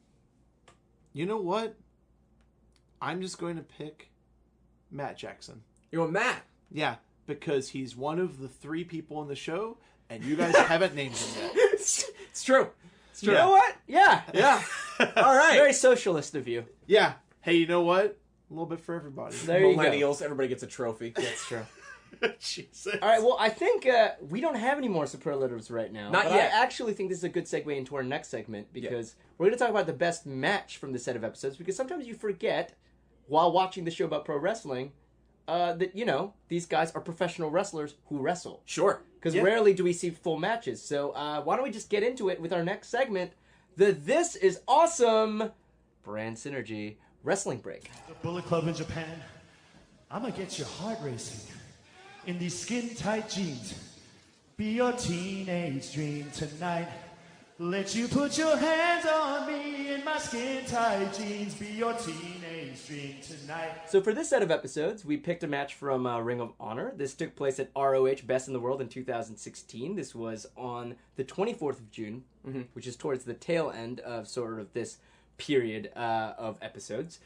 You know what? I'm just going to pick Matt Jackson. You want Matt? Yeah, because he's one of the 3 people in the show, and you guys haven't named him yet. It's true. It's true. You know what? Yeah. Yeah. All right. Very socialist of you. Yeah. Hey, you know what? A little bit for everybody. There you go. Millennials, everybody gets a trophy. That's true. Jesus. All right, well, I think we don't have any more superlatives right now. Not but yet. I actually think this is a good segue into our next segment because we're going to talk about the best match from the set of episodes because sometimes you forget while watching the show about pro wrestling that, you know, these guys are professional wrestlers who wrestle. Sure. Because rarely do we see full matches. So why don't we just get into it with our next segment, the This Is Awesome Brand Synergy Wrestling Break. The Bullet Club in Japan, I'm gonna get your heart racing in these skin-tight jeans. Be your teenage dream tonight. Let you put your hands on me in my skin-tight jeans. Be your teenage dream tonight. So for this set of episodes, we picked a match from Ring of Honor. This took place at ROH Best in the World in 2016. This was on the 24th of June, which is towards the tail end of sort of this period of episodes.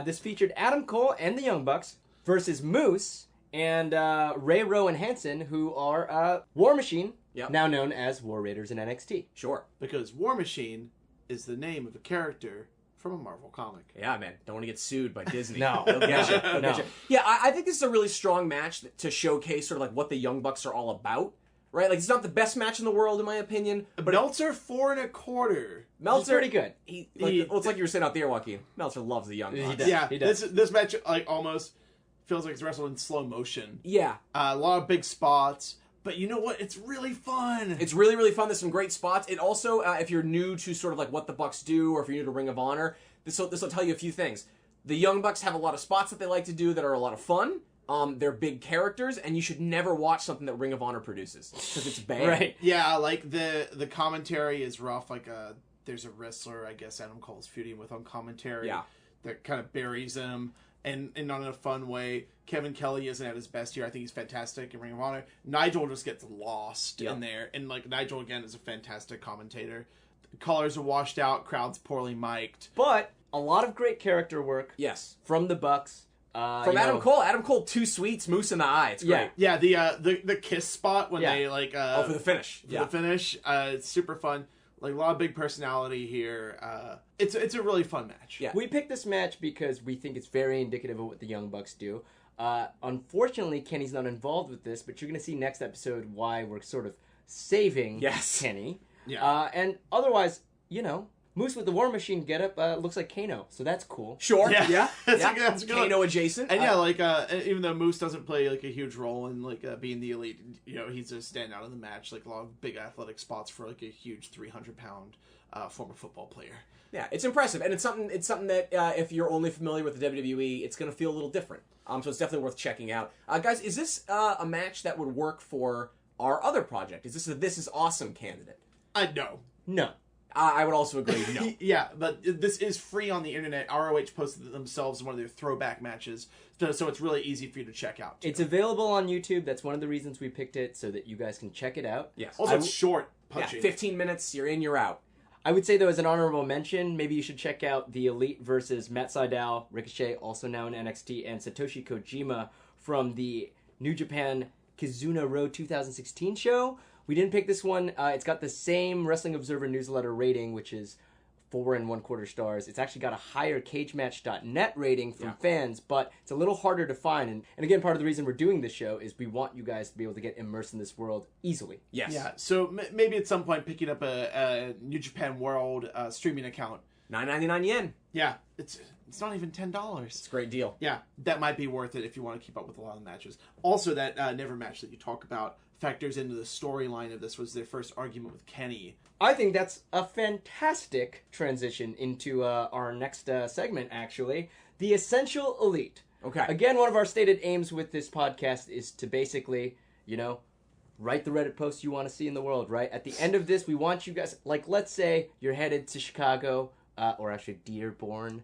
This featured Adam Cole and the Young Bucks versus Moose and Ray Rowe and Hanson, who are War Machine, now known as War Raiders in NXT. Sure. Because War Machine is the name of a character from a Marvel comic. Yeah, man. Don't want to get sued by Disney. No. They'll get you. They'll No. get you. Yeah, I think this is a really strong match to showcase sort of like what the Young Bucks are all about. Right? Like, it's not the best match in the world, in my opinion. But Meltzer 4 1/4. Meltzer, pretty good. Well, it's like you were saying out there, Joaquin. Meltzer loves the Young Bucks. does. Yeah, He does. this match like almost feels like it's wrestled in slow motion. Yeah. A lot of big spots, but you know what? It's really fun. It's really, really fun. There's some great spots. It also, if you're new to sort of like what the Bucks do, or if you're new to Ring of Honor, this will tell you a few things. The Young Bucks have a lot of spots that they like to do that are a lot of fun. They're big characters, and you should never watch something that Ring of Honor produces because it's bad. Right. Yeah, like the commentary is rough. Like there's a wrestler I guess Adam Cole's feuding with on commentary. Yeah. That kind of buries him, and not in a fun way. Kevin Kelly isn't at his best here. I think he's fantastic in Ring of Honor. Nigel just gets lost in there, and like Nigel again is a fantastic commentator. The colors are washed out, crowd's poorly mic'd. But a lot of great character work Yes. from the Bucks. From Adam Cole. Adam Cole, 2 sweets, Moose in the eye. It's great. Yeah, the kiss spot when they like For the finish. for the finish. It's super fun. Like a lot of big personality here. It's a really fun match. Yeah. We picked this match because we think it's very indicative of what the Young Bucks do. Unfortunately, Kenny's not involved with this, but you're going to see next episode why we're sort of saving Kenny. Yeah. And otherwise, you know, Moose with the War Machine getup looks like Kano, so that's cool. Sure. Yeah. Yeah. That's good. Kano adjacent. And yeah, like even though Moose doesn't play like a huge role in like being the elite, you know, he's a standout in the match. Like a lot of big athletic spots for like a huge 300-pound former football player. Yeah, it's impressive, and it's something that if you're only familiar with the WWE, it's going to feel a little different. So it's definitely worth checking out. Guys, is this a match that would work for our other project? Is this a This Is Awesome candidate? No. No. I would also agree. No. Yeah, but this is free on the internet. ROH posted it themselves as one of their throwback matches, so it's really easy for you to check out. It's available on YouTube. That's one of the reasons we picked it, so that you guys can check it out. Yes. Also, it's short, punchy. Yeah, 15 minutes, you're in, you're out. I would say, though, as an honorable mention, maybe you should check out The Elite versus Matt Sydal, Ricochet, also now in NXT, and Satoshi Kojima from the New Japan Kizuna Road 2016 show. We didn't pick this one. It's got the same Wrestling Observer newsletter rating, which is 4 1/4 stars. It's actually got a higher CageMatch.net rating from fans, but it's a little harder to find. And again, part of the reason we're doing this show is we want you guys to be able to get immersed in this world easily. Yes. Yeah, so maybe at some point picking up a New Japan World streaming account. 9.99 yen. Yeah, it's not even $10. It's a great deal. Yeah, that might be worth it if you want to keep up with a lot of the matches. Also, that Never match that you talk about factors into the storyline of this was their first argument with Kenny. I think that's a fantastic transition into our next segment, actually. The Essential Elite. Okay. Again, one of our stated aims with this podcast is to basically, you know, write the Reddit post you want to see in the world, right? At the end of this, we want you guys, like, let's say you're headed to Chicago, or actually Dearborn,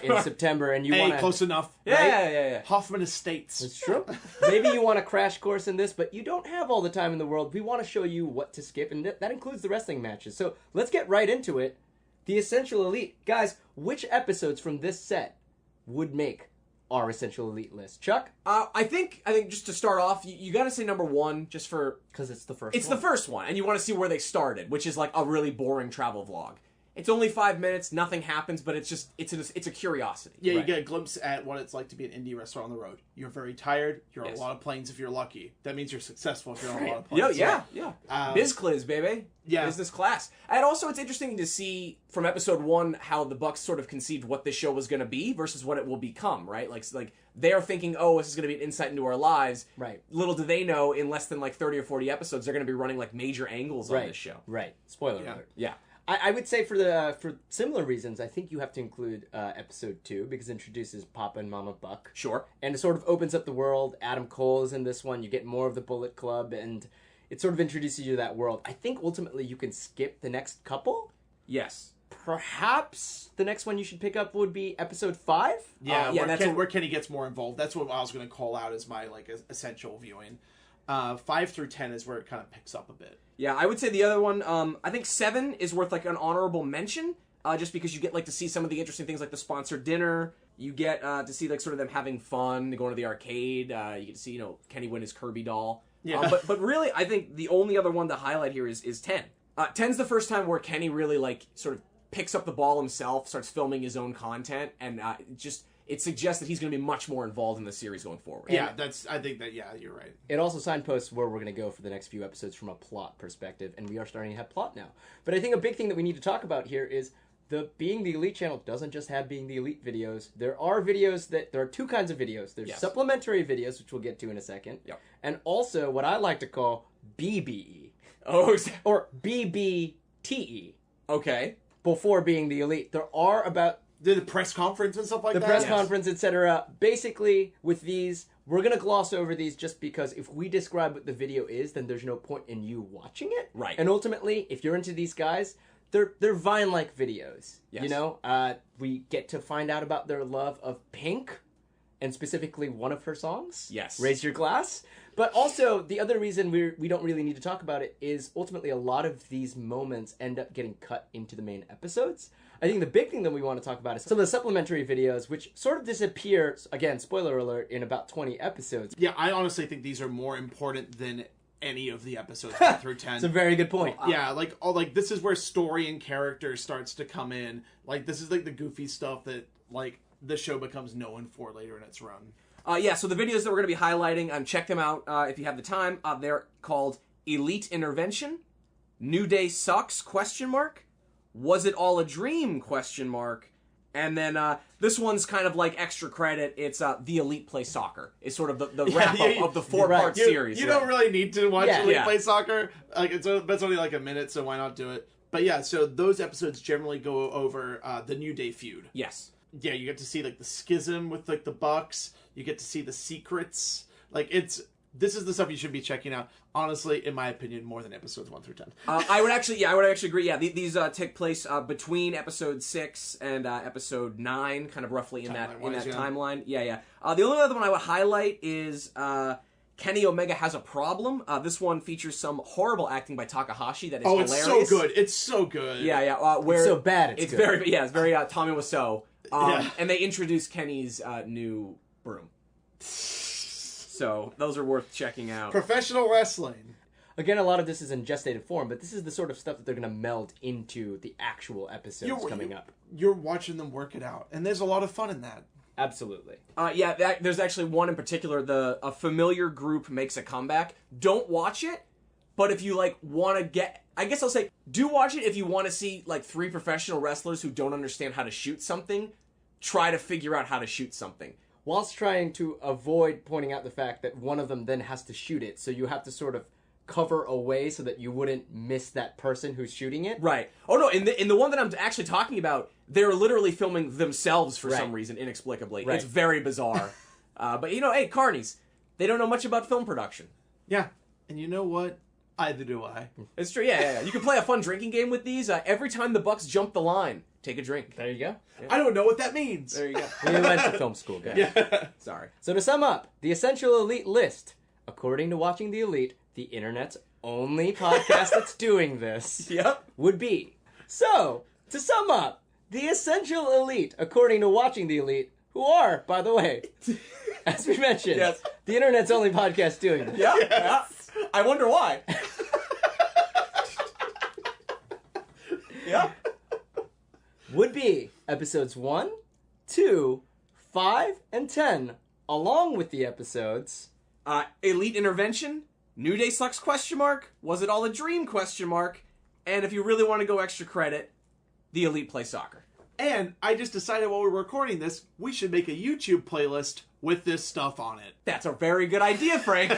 in September, and you want to... Close enough. Yeah. Hoffman Estates. It's true. Maybe you want a crash course in this, but you don't have all the time in the world. We want to show you what to skip, and that includes the wrestling matches. So let's get right into it. The Essential Elite. Guys, which episodes from this set would make our Essential Elite list? Chuck? I think just to start off, you got to say number 1 just for... Because it's the first It's the first one, and you want to see where they started, which is like a really boring travel vlog. It's only 5 minutes, nothing happens, but it's a curiosity. Yeah, Right. you get a glimpse at what it's like to be an indie restaurant on the road. You're very tired. You're on a lot of planes if you're lucky. That means you're successful if you're on a lot of planes. Yeah. Biz Cliz, baby. Yeah. Business class. And also, it's interesting to see from episode 1 how the Bucks sort of conceived what this show was going to be versus what it will become, right? Like they're thinking, oh, this is going to be an insight into our lives. Right. Little do they know, in less than like 30 or 40 episodes, they're going to be running like major angles on this show. Right. Spoiler alert. Yeah. I would say for similar reasons, I think you have to include episode 2 because it introduces Papa and Mama Buck. Sure. And it sort of opens up the world. Adam Cole is in this one. You get more of the Bullet Club, and it sort of introduces you to that world. I think ultimately you can skip the next couple. Yes. Perhaps the next one you should pick up would be episode 5. Yeah, that's where Kenny gets more involved. That's what I was going to call out as my essential viewing. 5 through 10 is where it kind of picks up a bit. Yeah, I would say the other one, I think 7 is worth like an honorable mention, just because you get like to see some of the interesting things like the sponsored dinner. You get to see like sort of them having fun, going to the arcade. You get to see, Kenny win his Kirby doll. Yeah. But really, I think the only other one to highlight here is 10. 10's the first time where Kenny really like sort of picks up the ball himself, starts filming his own content, and it suggests that he's going to be much more involved in the series going forward. Yeah, I think that, you're right. It also signposts where we're going to go for the next few episodes from a plot perspective, and we are starting to have plot now. But I think a big thing that we need to talk about here is the Being the Elite channel doesn't just have Being the Elite videos. There are two kinds of videos. There's supplementary videos, which we'll get to in a second, and also what I like to call BBE. Oh, or BBTE. Okay. Before Being the Elite. There are about... The press conference and stuff like that? The press conference, etc. Basically, with these, we're going to gloss over these just because if we describe what the video is, then there's no point in you watching it. Right. And ultimately, if you're into these guys, they're Vine-like videos. Yes. We get to find out about their love of Pink, and specifically one of her songs. Yes. Raise Your Glass. But also, the other reason we don't really need to talk about it is ultimately a lot of these moments end up getting cut into the main episodes. I think the big thing that we want to talk about is some of the supplementary videos, which sort of disappear, again, spoiler alert, in about 20 episodes. Yeah, I honestly think these are more important than any of the episodes 1 through 10. It's a very good point. Yeah, this is where story and character starts to come in. Like, this is like the goofy stuff that, like, the show becomes known for later in its run. So the videos that we're going to be highlighting, check them out if you have the time. They're called Elite Intervention, New Day Sucks, ? Was It All a Dream, ? And then this one's kind of like extra credit. It's The Elite Play Soccer. It's sort of the wrap-up of the 4-part series. You don't really need to watch Elite Yeah. Play Soccer. Like, that's only like a minute, so why not do it? But yeah, so those episodes generally go over the New Day feud. Yes. Yeah, you get to see like the schism with like the Bucks. You get to see the secrets. Like, this is the stuff you should be checking out. Honestly, in my opinion, more than episodes 1 through 10. I would actually agree. Yeah, these take place between episode 6 and episode 9, kind of roughly in that timeline. Yeah. The only other one I would highlight is Kenny Omega Has a Problem. This one features some horrible acting by Takahashi that is hilarious. It's so good. It's so good. Yeah. Where it's so bad. It's good. It's very Tommy Wiseau. And they introduce Kenny's new broom. So those are worth checking out. Professional wrestling. Again, a lot of this is in gestated form, but this is the sort of stuff that they're going to meld into the actual episodes coming up. You're watching them work it out, and there's a lot of fun in that. Absolutely. There's actually one in particular. A familiar group makes a comeback. Don't watch it, but if you want to get, I guess I'll say, do watch it if you want to see 3 professional wrestlers who don't understand how to shoot something try to figure out how to shoot something. Whilst trying to avoid pointing out the fact that one of them then has to shoot it, so you have to sort of cover away so that you wouldn't miss that person who's shooting it. Right. Oh no, in the one that I'm actually talking about, they're literally filming themselves for some reason, inexplicably. Right. It's very bizarre. But hey, carnies, they don't know much about film production. Yeah. And you know what? Either do I. It's true, yeah. You can play a fun drinking game with these. Every time the Bucks jump the line, take a drink. There you go. Yeah. I don't know what that means. There you go. We went to film school, guys. Yeah. Sorry. So to sum up, the Essential Elite list, according to Watching the Elite, the internet's only podcast that's doing this, Yep. would be. So, To sum up, the essential elite, according to Watching the Elite, who are, by the way, as we mentioned, Yes. the internet's only podcast doing this. Yeah. I wonder why. Yeah. Would be episodes 1, 2, 5, and 10, along with the episodes... Elite Intervention, New Day Sucks ? Was it all a dream ? And if you really want to go extra credit, The Elite Play Soccer. And I just decided while we were recording this, we should make a YouTube playlist with this stuff on it. That's a very good idea, Frank.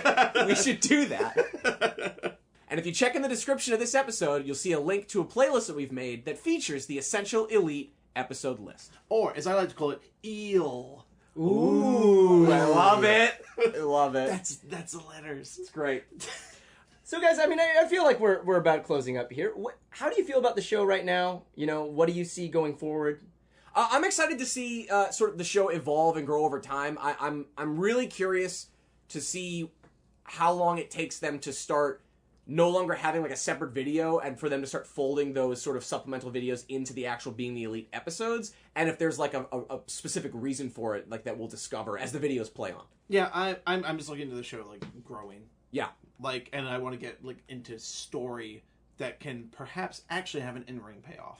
We should do that. And if you check in the description of this episode, you'll see a link to a playlist that we've made that features the Essential Elite episode list. Or, as I like to call it, eel. Ooh, I love it. I love it. That's the letters. It's great. So, guys, I mean, I feel like we're about closing up here. How do you feel about the show right now? You know, what do you see going forward? I'm excited to see sort of the show evolve and grow over time. I'm really curious to see how long it takes them to start no longer having like a separate video and for them to start folding those sort of supplemental videos into the actual Being the Elite episodes, and if there's like a specific reason for it, like that we'll discover as the videos play on. Yeah, I'm just looking into the show like growing. Yeah. Like, and I want to get like into story that can perhaps actually have an in-ring payoff.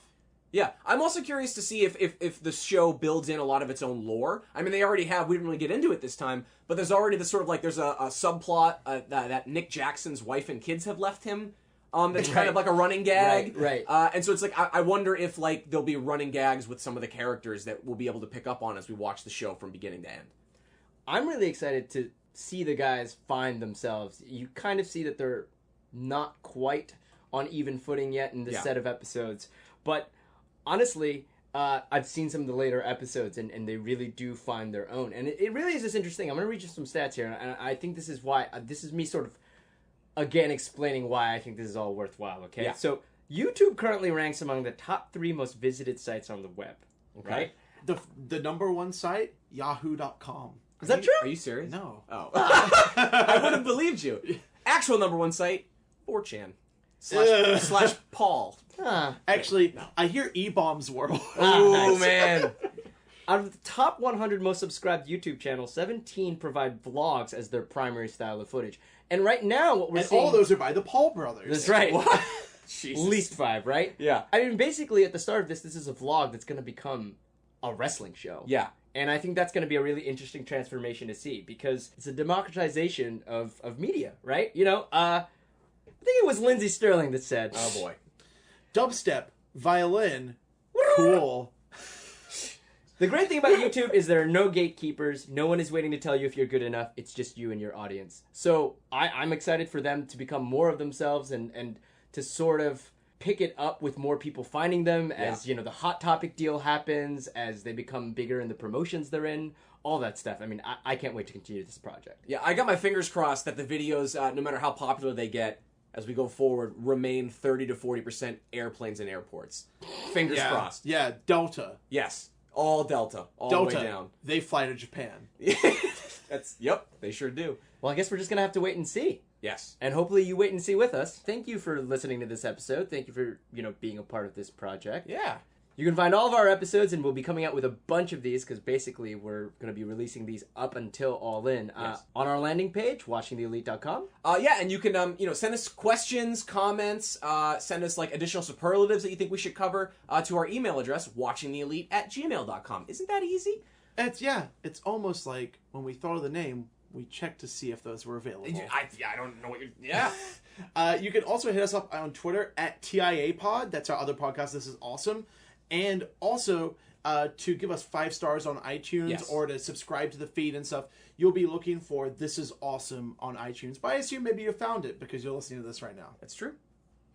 Yeah, I'm also curious to see if the show builds in a lot of its own lore. I mean, they already have. We didn't really get into it this time, but there's already this sort of like, there's a subplot that Nick Jackson's wife and kids have left him. That's kind of like a running gag. Right. And so it's like, I wonder if like there'll be running gags with some of the characters that we'll be able to pick up on as we watch the show from beginning to end. I'm really excited to see the guys find themselves. You kind of see that they're not quite on even footing yet in this set of episodes, but honestly, I've seen some of the later episodes, and they really do find their own. And it really is just interesting. I'm going to read you some stats here, and I think this is why, this is me sort of, again, explaining why I think this is all worthwhile, okay? Yeah. So, YouTube currently ranks among the top 3 most visited sites on the web, right? The number one site, yahoo.com. Is that true? Are you serious? No. Oh. I would have believed you. Actual number one site, 4chan. Slash Paul. Huh. Actually, I hear E-Bombs World. Oh, nice. man. Out of the top 100 most subscribed YouTube channels, 17 provide vlogs as their primary style of footage. And right now, what we're And seeing... all those are by the Paul brothers. That's right. Jesus. Least 5, right? Yeah. I mean, basically, at the start of this is a vlog that's going to become a wrestling show. Yeah. And I think that's going to be a really interesting transformation to see, because it's a democratization of media, right? You know, I think it was Lindsey Sterling that said... Oh, boy. Dubstep, violin, cool. The great thing about YouTube is there are no gatekeepers. No one is waiting to tell you if you're good enough. It's just you and your audience. So I'm excited for them to become more of themselves and to sort of pick it up with more people finding them as, you know, the Hot Topic deal happens, as they become bigger in the promotions they're in, all that stuff. I mean, I can't wait to continue this project. Yeah, I got my fingers crossed that the videos, no matter how popular they get, as we go forward, remain 30 to 40% airplanes and airports. Fingers crossed. Yeah, Delta. Yes. All Delta. All Delta. the way down. They fly to Japan. Yep, they sure do. Well, I guess we're just going to have to wait and see. Yes. And hopefully you wait and see with us. Thank you for listening to this episode. Thank you for, you know, being a part of this project. Yeah. You can find all of our episodes, and we'll be coming out with a bunch of these, because basically we're going to be releasing these up until All In on our landing page, watchingtheelite.com. Yeah, and you can, you know, send us questions, comments, send us, like, additional superlatives that you think we should cover to our email address, watchingtheelite@gmail.com. Isn't that easy? It's almost like when we thought of the name, we checked to see if those were available. I don't know what you're... Yeah. You can also hit us up on Twitter at TIAPod. That's our other podcast, This Is Awesome. And also, to give us 5 stars on iTunes or to subscribe to the feed and stuff, you'll be looking for This Is Awesome on iTunes. But I assume maybe you found it because you're listening to this right now. That's true.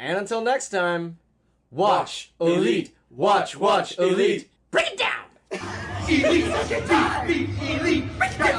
And until next time, watch Elite. Watch Elite. Break it down! Elite, elite, elite, elite.